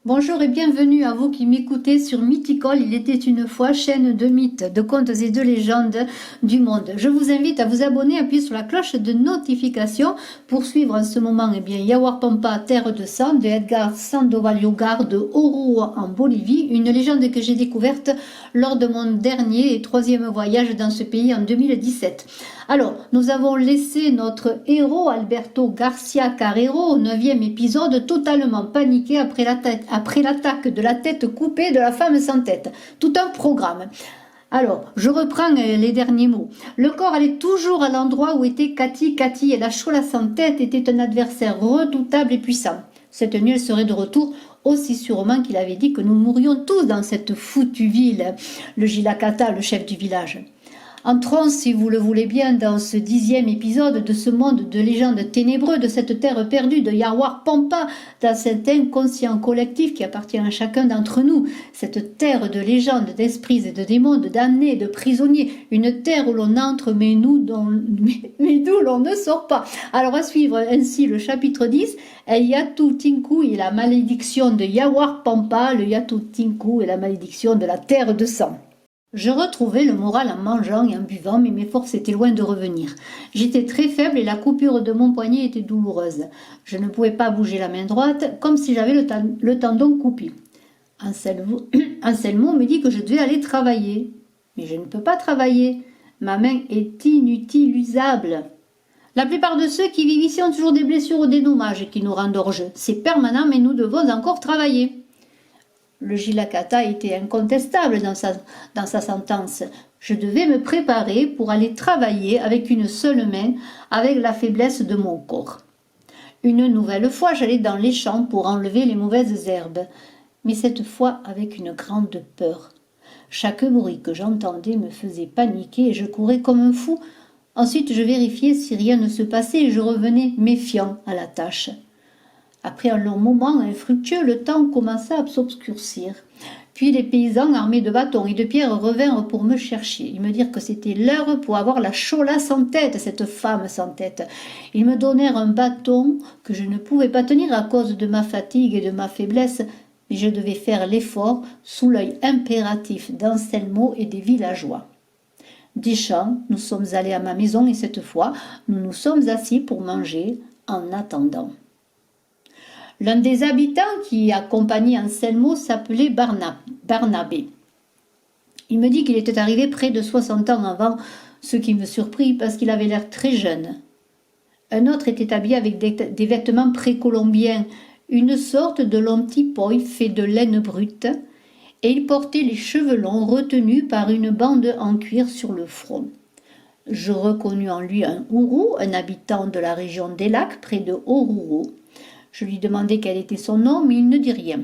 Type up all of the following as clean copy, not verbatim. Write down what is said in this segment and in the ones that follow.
Bonjour et bienvenue à vous qui m'écoutez sur Mythicole. Il était une fois, chaîne de mythes, de contes et de légendes du monde. Je vous invite à vous abonner, appuyer sur la cloche de notification pour suivre en ce moment Yahuarpampa, Terre de Sang de Edgar Sandoval Yugar de Oruro en Bolivie, une légende que j'ai découverte lors de mon dernier et troisième voyage dans ce pays en 2017. Alors, nous avons laissé notre héros Alberto Garcia Carrero au 9e épisode totalement paniqué après l'attaque de la tête coupée de la femme sans tête. Tout un programme. Alors, je reprends les derniers mots. Le corps allait toujours à l'endroit où était Cathy. Cathy et la chola sans tête était un adversaire redoutable et puissant. Cette nuit, elle serait de retour aussi sûrement qu'il avait dit que nous mourrions tous dans cette foutue ville. Le Gilakata, le chef du village. Entrons, si vous le voulez bien, dans ce 10e épisode de ce monde de légendes ténébreux, de cette terre perdue de Yahuarpampa, dans cet inconscient collectif qui appartient à chacun d'entre nous, cette terre de légendes, d'esprits et de démons, de damnés, de prisonniers, une terre où l'on entre mais d'où l'on ne sort pas. Alors à suivre ainsi le chapitre 10, El Yatu Tinku et la malédiction de Yahuarpampa, le Yatu Tinku et la malédiction de la terre de sang. Je retrouvais le moral en mangeant et en buvant, mais mes forces étaient loin de revenir. J'étais très faible et la coupure de mon poignet était douloureuse. Je ne pouvais pas bouger la main droite, comme si j'avais le tendon coupé. Anselmo me dit que je devais aller travailler. Mais je ne peux pas travailler. Ma main est inutilisable. La plupart de ceux qui vivent ici ont toujours des blessures ou des dommages qui nous rendent orgueux. C'est permanent, mais nous devons encore travailler. Le Gilakata était incontestable dans sa sentence. Je devais me préparer pour aller travailler avec une seule main, avec la faiblesse de mon corps. Une nouvelle fois, j'allais dans les champs pour enlever les mauvaises herbes, mais cette fois avec une grande peur. Chaque bruit que j'entendais me faisait paniquer et je courais comme un fou. Ensuite, je vérifiais si rien ne se passait et je revenais méfiant à la tâche. Après un long moment infructueux, le temps commença à s'obscurcir. Puis les paysans armés de bâtons et de pierres revinrent pour me chercher. Ils me dirent que c'était l'heure pour avoir la chola sans tête, cette femme sans tête. Ils me donnèrent un bâton que je ne pouvais pas tenir à cause de ma fatigue et de ma faiblesse, mais je devais faire l'effort sous l'œil impératif d'Anselmo et des villageois. Des champs, nous sommes allés à ma maison et cette fois, nous nous sommes assis pour manger en attendant. L'un des habitants qui accompagnait Anselmo s'appelait Barnabé. Il me dit qu'il était arrivé près de 60 ans avant, ce qui me surprit parce qu'il avait l'air très jeune. Un autre était habillé avec des vêtements précolombiens, une sorte de long tipoy fait de laine brute, et il portait les cheveux longs retenus par une bande en cuir sur le front. Je reconnus en lui un Ourou, un habitant de la région des lacs près de Oruro. Je lui demandai quel était son nom, mais il ne dit rien.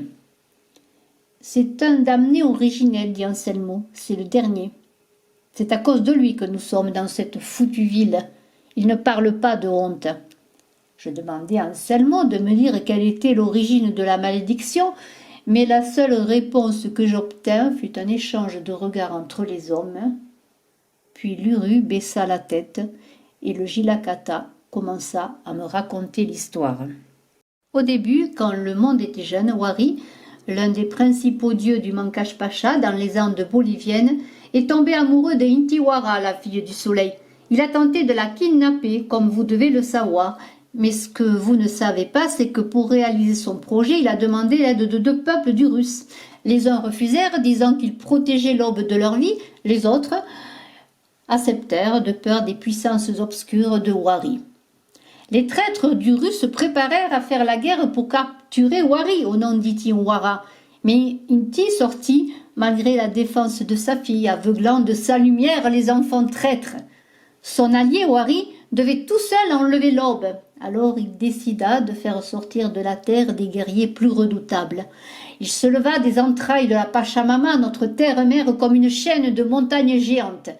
« C'est un damné originel, dit Anselmo, c'est le dernier. C'est à cause de lui que nous sommes dans cette foutue ville. Il ne parle pas de honte. » Je demandai à Anselmo de me dire quelle était l'origine de la malédiction, mais la seule réponse que j'obtins fut un échange de regards entre les hommes. Puis l'Uru baissa la tête et le Gilakata commença à me raconter l'histoire. Au début, quand le monde était jeune, Wari, l'un des principaux dieux du Mankash Pacha dans les Andes boliviennes, est tombé amoureux de Intiwara, la fille du soleil. Il a tenté de la kidnapper, comme vous devez le savoir, mais ce que vous ne savez pas, c'est que pour réaliser son projet, il a demandé l'aide de 2 peuples du Russe. Les uns refusèrent, disant qu'ils protégeaient l'aube de leur vie, les autres acceptèrent de peur des puissances obscures de Wari. Les traîtres du Russe se préparèrent à faire la guerre pour capturer Wari au nom d'Itiwara. Mais Inti sortit malgré la défense de sa fille, aveuglant de sa lumière les enfants traîtres. Son allié Wari devait tout seul enlever l'aube. Alors il décida de faire sortir de la terre des guerriers plus redoutables. Il se leva des entrailles de la Pachamama, notre terre-mère, comme une chaîne de montagnes géantes.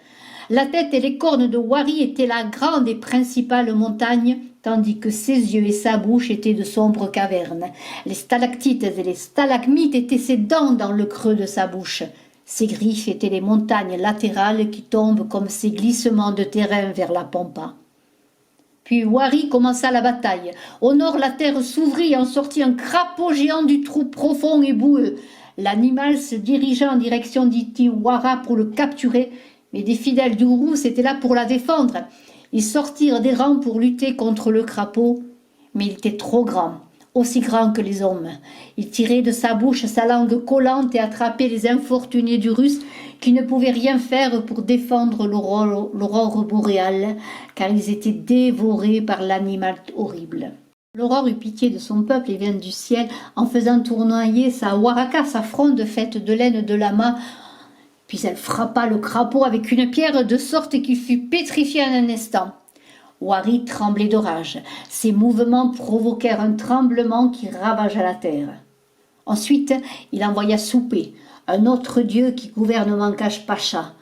La tête et les cornes de Wari étaient la grande et principale montagne, tandis que ses yeux et sa bouche étaient de sombres cavernes. Les stalactites et les stalagmites étaient ses dents dans le creux de sa bouche. Ses griffes étaient les montagnes latérales qui tombent comme ces glissements de terrain vers la pampa. Puis Wari commença la bataille. Au nord, la terre s'ouvrit et en sortit un crapaud géant du trou profond et boueux. L'animal se dirigea en direction d'Itiwara pour le capturer, mais des fidèles du Rousse étaient là pour la défendre. Ils sortirent des rangs pour lutter contre le crapaud, mais il était trop grand, aussi grand que les hommes. Il tirait de sa bouche sa langue collante et attrapait les infortunés du Russe qui ne pouvaient rien faire pour défendre l'aurore boréale, car ils étaient dévorés par l'animal horrible. L'aurore eut pitié de son peuple et vint du ciel en faisant tournoyer sa waraka, sa fronde faite de laine de lama. Puis elle frappa le crapaud avec une pierre de sorte qu'il fut pétrifié en un instant. Wari tremblait de rage. Ses mouvements provoquèrent un tremblement qui ravagea la terre. Ensuite, il envoya souper un autre dieu qui gouverne Mankash Pacha,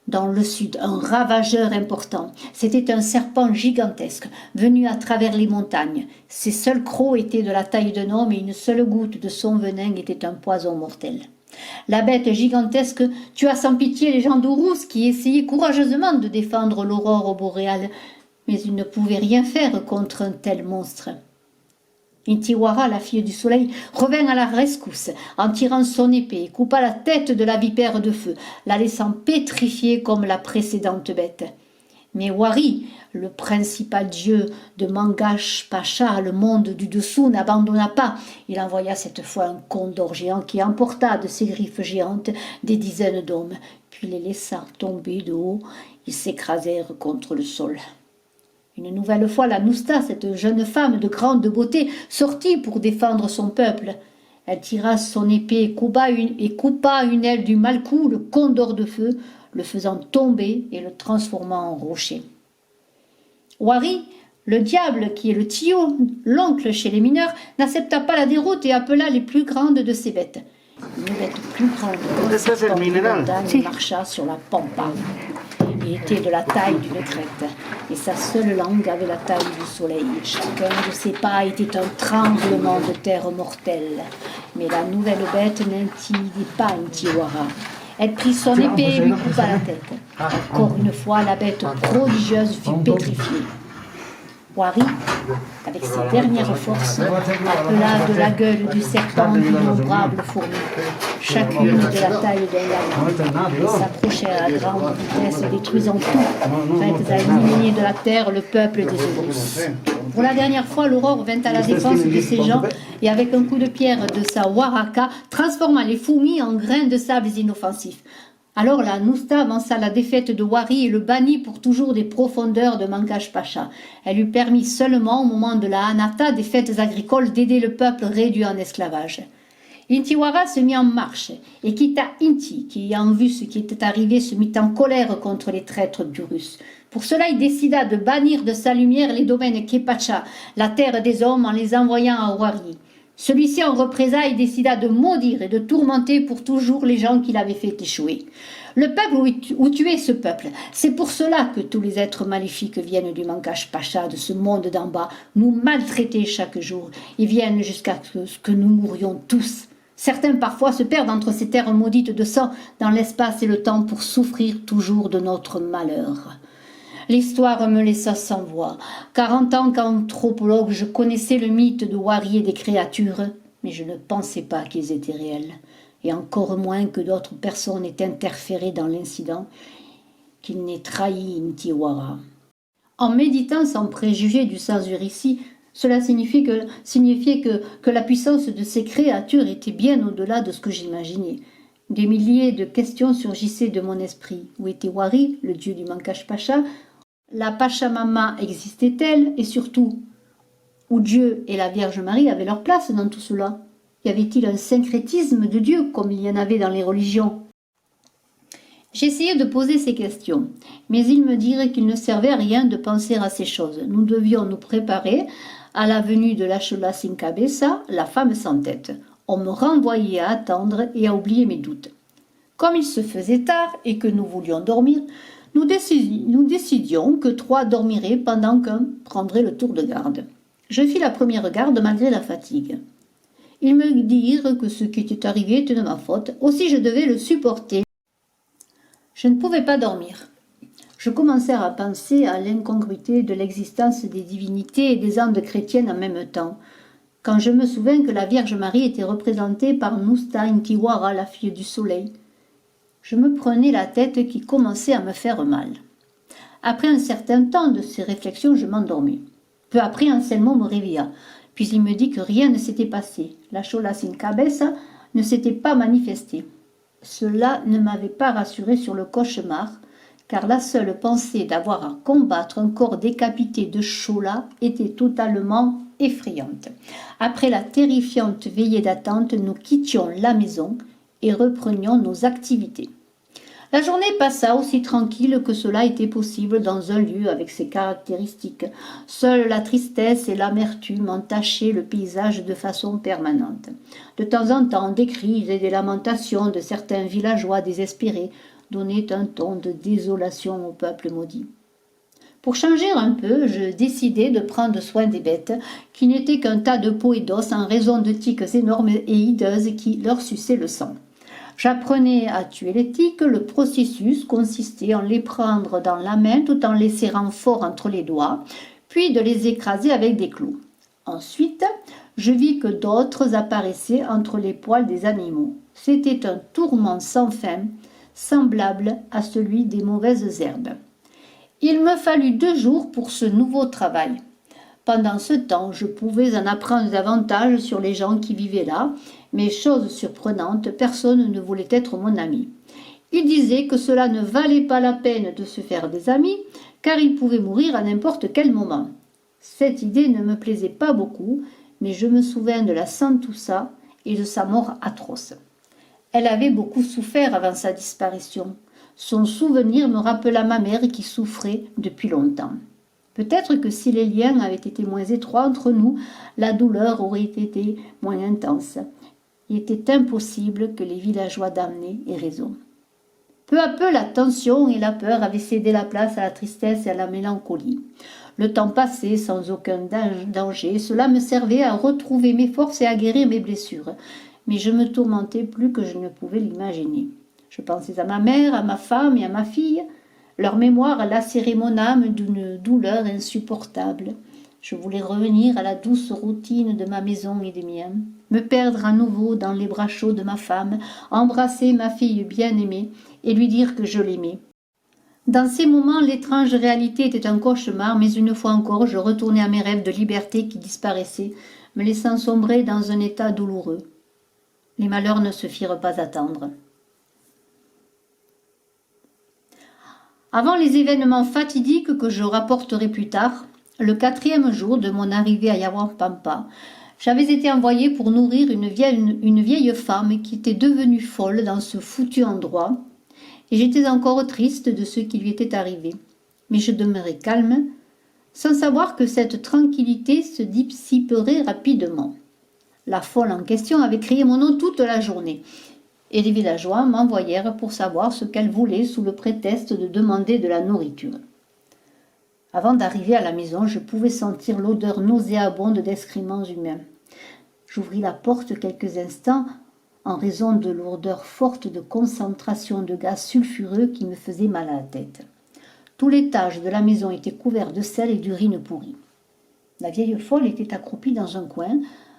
dans le sud, un ravageur important. C'était un serpent gigantesque, venu à travers les montagnes. Ses seuls crocs étaient de la taille d'un homme et une seule goutte de son venin était un poison mortel. La bête gigantesque tua sans pitié les gens d'Urus qui essayaient courageusement de défendre l'aurore boréale, mais ils ne pouvaient rien faire contre un tel monstre. Intiwara, la fille du soleil, revint à la rescousse en tirant son épée et coupa la tête de la vipère de feu, la laissant pétrifiée comme la précédente bête. Mais Wari, le principal dieu de Mangash Pacha, le monde du dessous, n'abandonna pas. Il envoya cette fois un condor géant qui emporta de ses griffes géantes des dizaines d'hommes, puis les laissa tomber de haut. Ils s'écrasèrent contre le sol. Une nouvelle fois, la Nousta, cette jeune femme de grande beauté, sortit pour défendre son peuple. Elle tira son épée et coupa une aile du Malkou, le condor de feu, le faisant tomber et le transformant en rocher. Wari, le diable qui est le Tio, l'oncle chez les mineurs, n'accepta pas la déroute et appela les plus grandes de ses bêtes. Une bête plus grande marcha sur la pampa. Il était de la taille d'une crête, et sa seule langue avait la taille du soleil. Chacun de ses pas était un tremblement de terre mortel. Mais la nouvelle bête n'intimidait pas Intiwara. Elle prit son épée et lui coupa la tête. Encore une fois, la bête prodigieuse fut pétrifiée. Wari, avec ses dernières forces, appela de la gueule du serpent d'innombrables fourmis, chacune de la taille d'un lama. Elles s'approchèrent à grande vitesse, détruisant tout, prêtes à éliminer de la terre le peuple des Urus. Pour la dernière fois, l'aurore vint à la défense de ses gens et avec un coup de pierre de sa waraka, transforma les fourmis en grains de sable inoffensifs. Alors la Nousta avança la défaite de Wari et le bannit pour toujours des profondeurs de Mankash Pacha. Elle lui permit seulement, au moment de la Hanata, des fêtes agricoles, d'aider le peuple réduit en esclavage. Intiwara se mit en marche et quitta Inti, qui, ayant vu ce qui était arrivé, se mit en colère contre les traîtres d'Urus. Pour cela, il décida de bannir de sa lumière les domaines Kepacha, la terre des hommes, en les envoyant à Wari. Celui-ci, en représailles, décida de maudire et de tourmenter pour toujours les gens qu'il avait fait échouer. Le peuple ou tuer ce peuple, c'est pour cela que tous les êtres maléfiques viennent du Mankash Pacha, de ce monde d'en bas, nous maltraiter chaque jour. Ils viennent jusqu'à ce que nous mourions tous. Certains parfois se perdent entre ces terres maudites de sang, dans l'espace et le temps, pour souffrir toujours de notre malheur. L'histoire me laissa sans voix, car en tant qu'anthropologue, je connaissais le mythe de Wari et des créatures, mais je ne pensais pas qu'ils étaient réels, et encore moins que d'autres personnes aient interféré dans l'incident, qu'il n'ait trahi Intiwara. En méditant sans préjuger du sens du récit, cela signifiait que la puissance de ces créatures était bien au-delà de ce que j'imaginais. Des milliers de questions surgissaient de mon esprit. Où était Wari, le dieu du Mankash Pacha? La Pachamama existait-elle? Et surtout, où Dieu et la Vierge Marie avaient leur place dans tout cela? Y avait-il un syncrétisme de Dieu comme il y en avait dans les religions? J'essayais de poser ces questions, mais ils me dirent qu'il ne servait à rien de penser à ces choses. Nous devions nous préparer à la venue de l'Achola Sinkabessa, la femme sans tête. On me renvoyait à attendre et à oublier mes doutes. Comme il se faisait tard et que nous voulions dormir, nous décidions que 3 dormiraient pendant qu'un prendrait le tour de garde. Je fis la première garde malgré la fatigue. Ils me dirent que ce qui était arrivé était de ma faute, aussi je devais le supporter. Je ne pouvais pas dormir. Je commençais à penser à l'incongruité de l'existence des divinités et des âmes chrétiennes en même temps, quand je me souvins que la Vierge Marie était représentée par Nusta Inkiwara, la fille du soleil. Je me prenais la tête qui commençait à me faire mal. Après un certain temps de ces réflexions, je m'endormis. Peu après, Anselmo me réveilla, puis il me dit que rien ne s'était passé. La chola sin cabeza ne s'était pas manifestée. Cela ne m'avait pas rassuré sur le cauchemar, car la seule pensée d'avoir à combattre un corps décapité de chola était totalement effrayante. Après la terrifiante veillée d'attente, nous quittions la maison et reprenions nos activités. La journée passa aussi tranquille que cela était possible dans un lieu avec ses caractéristiques. Seule la tristesse et l'amertume entachaient le paysage de façon permanente. De temps en temps, des cris et des lamentations de certains villageois désespérés donnaient un ton de désolation au peuple maudit. Pour changer un peu, je décidai de prendre soin des bêtes, qui n'étaient qu'un tas de peau et d'os en raison de tiques énormes et hideuses qui leur suçaient le sang. J'apprenais à tuer les tiques. Le processus consistait en les prendre dans la main tout en les serrant fort entre les doigts, puis de les écraser avec des clous. Ensuite, je vis que d'autres apparaissaient entre les poils des animaux. C'était un tourment sans fin, semblable à celui des mauvaises herbes. Il me fallut 2 jours pour ce nouveau travail. Pendant ce temps, je pouvais en apprendre davantage sur les gens qui vivaient là, mais chose surprenante, personne ne voulait être mon ami. Ils disaient que cela ne valait pas la peine de se faire des amis, car ils pouvaient mourir à n'importe quel moment. Cette idée ne me plaisait pas beaucoup, mais je me souviens de la Santoussa et de sa mort atroce. Elle avait beaucoup souffert avant sa disparition. Son souvenir me rappela ma mère qui souffrait depuis longtemps. Peut-être que si les liens avaient été moins étroits entre nous, la douleur aurait été moins intense. Il était impossible que les villageois damnés aient raison. Peu à peu, la tension et la peur avaient cédé la place à la tristesse et à la mélancolie. Le temps passait sans aucun danger. Cela me servait à retrouver mes forces et à guérir mes blessures. Mais je me tourmentais plus que je ne pouvais l'imaginer. Je pensais à ma mère, à ma femme et à ma fille. Leur mémoire lacérait mon âme d'une douleur insupportable. Je voulais revenir à la douce routine de ma maison et des miens, me perdre à nouveau dans les bras chauds de ma femme, embrasser ma fille bien-aimée et lui dire que je l'aimais. Dans ces moments, l'étrange réalité était un cauchemar, mais une fois encore, je retournais à mes rêves de liberté qui disparaissaient, me laissant sombrer dans un état douloureux. Les malheurs ne se firent pas attendre. Avant les événements fatidiques que je rapporterai plus tard, le 4e jour de mon arrivée à Yahuampampa, j'avais été envoyée pour nourrir une vieille femme qui était devenue folle dans ce foutu endroit, et j'étais encore triste de ce qui lui était arrivé. Mais je demeurais calme, sans savoir que cette tranquillité se dissiperait rapidement. La folle en question avait crié mon nom toute la journée, et les villageois m'envoyèrent pour savoir ce qu'elle voulait sous le prétexte de demander de la nourriture. Avant d'arriver à la maison, je pouvais sentir l'odeur nauséabonde d'excréments humains. J'ouvris la porte quelques instants en raison de l'odeur forte de concentration de gaz sulfureux qui me faisait mal à la tête. Tout l'étage de la maison était couvert de sel et d'urine pourrie. La vieille folle était accroupie dans un coin,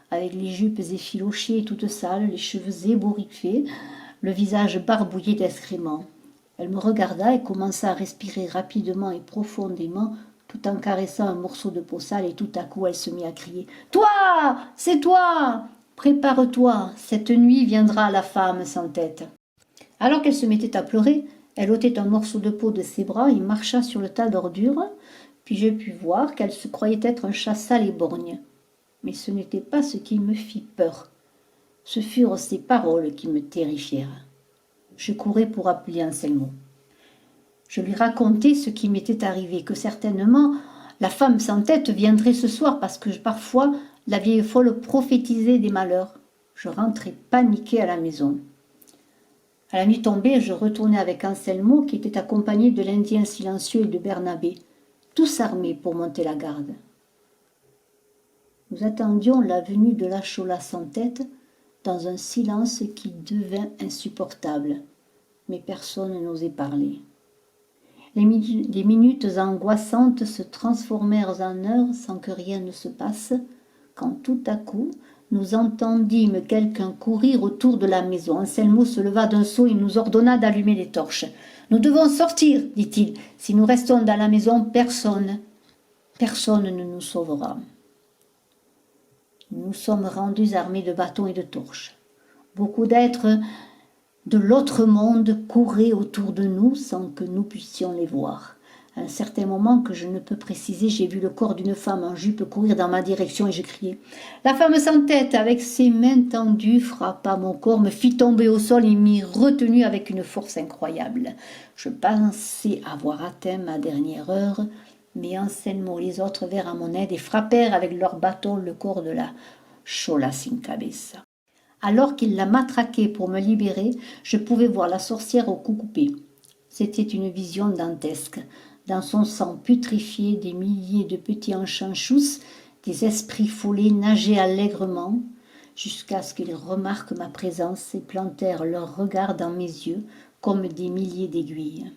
avec les jupes effilochées toutes sales, les cheveux ébouriffés, le visage barbouillé d'excréments. Elle me regarda et commença à respirer rapidement et profondément, tout en caressant un morceau de peau sale, et tout à coup elle se mit à crier « Toi, c'est toi! Prépare-toi, cette nuit viendra la femme sans tête. » Alors qu'elle se mettait à pleurer, elle ôtait un morceau de peau de ses bras et marcha sur le tas d'ordures, puis je pus voir qu'elle se croyait être un chat sale et borgne. Mais ce n'était pas ce qui me fit peur. Ce furent ses paroles qui me terrifièrent. Je courais pour appeler Anselmo. Je lui racontai ce qui m'était arrivé, que certainement la femme sans tête viendrait ce soir parce que parfois la vieille folle prophétisait des malheurs. Je rentrai paniqué à la maison. À la nuit tombée, je retournai avec Anselmo qui était accompagné de l'Indien silencieux et de Bernabé, tous armés pour monter la garde. Nous attendions la venue de la chola sans tête dans un silence qui devint insupportable, mais personne n'osait parler. Les minutes angoissantes se transformèrent en heures sans que rien ne se passe, quand tout à coup, nous entendîmes quelqu'un courir autour de la maison. Anselmo se leva d'un saut et nous ordonna d'allumer les torches. « Nous devons sortir, dit-il. Si nous restons dans la maison, personne ne nous sauvera. » Nous sommes rendus armés de bâtons et de torches. Beaucoup d'êtres de l'autre monde couraient autour de nous sans que nous puissions les voir. À un certain moment que je ne peux préciser, j'ai vu le corps d'une femme en jupe courir dans ma direction et je criai. La femme sans tête, avec ses mains tendues, frappa mon corps, me fit tomber au sol et m'y retenue avec une force incroyable. Je pensais avoir atteint ma dernière heure, mais Anselmo et les autres vinrent à mon aide et frappèrent avec leurs bâtons le corps de la Chola sin cabeza. Alors qu'ils la matraquaient pour me libérer, je pouvais voir la sorcière au cou coupé. C'était une vision dantesque. Dans son sang putréfié, des milliers de petits enchanchous, des esprits follets nageaient allègrement, jusqu'à ce qu'ils remarquent ma présence et plantèrent leur regard dans mes yeux comme des milliers d'aiguilles.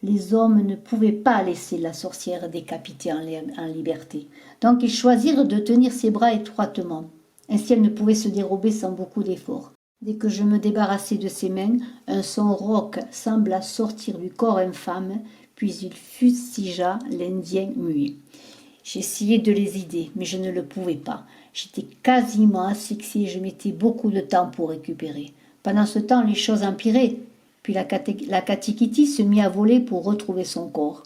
Les hommes ne pouvaient pas laisser la sorcière décapitée en liberté, donc ils choisirent de tenir ses bras étroitement. Ainsi elle ne pouvait se dérober sans beaucoup d'efforts. Dès que je me débarrassai de ses mains, un son rauque sembla sortir du corps infâme, puis il fustigea l'Indien muet. J'essayai de les aider, mais je ne le pouvais pas. J'étais quasiment asphyxié et je mettais beaucoup de temps pour récupérer. Pendant ce temps, les choses empiraient. Puis la catikiti se mit à voler pour retrouver son corps.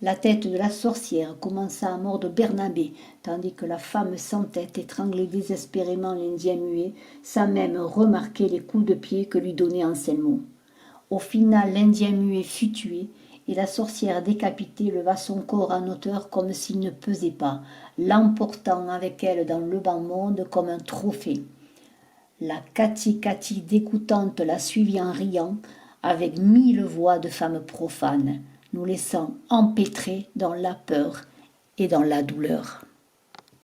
La tête de la sorcière commença à mordre Bernabé, tandis que la femme sans tête étranglait désespérément l'Indien muet, sans même remarquer les coups de pied que lui donnait Anselmo. Au final, l'Indien muet fut tué, et la sorcière décapitée leva son corps en hauteur comme s'il ne pesait pas, l'emportant avec elle dans le bas monde comme un trophée. La Kati dégoûtante la suivit en riant, avec 1000 voix de femmes profanes, nous laissant empêtrés dans la peur et dans la douleur.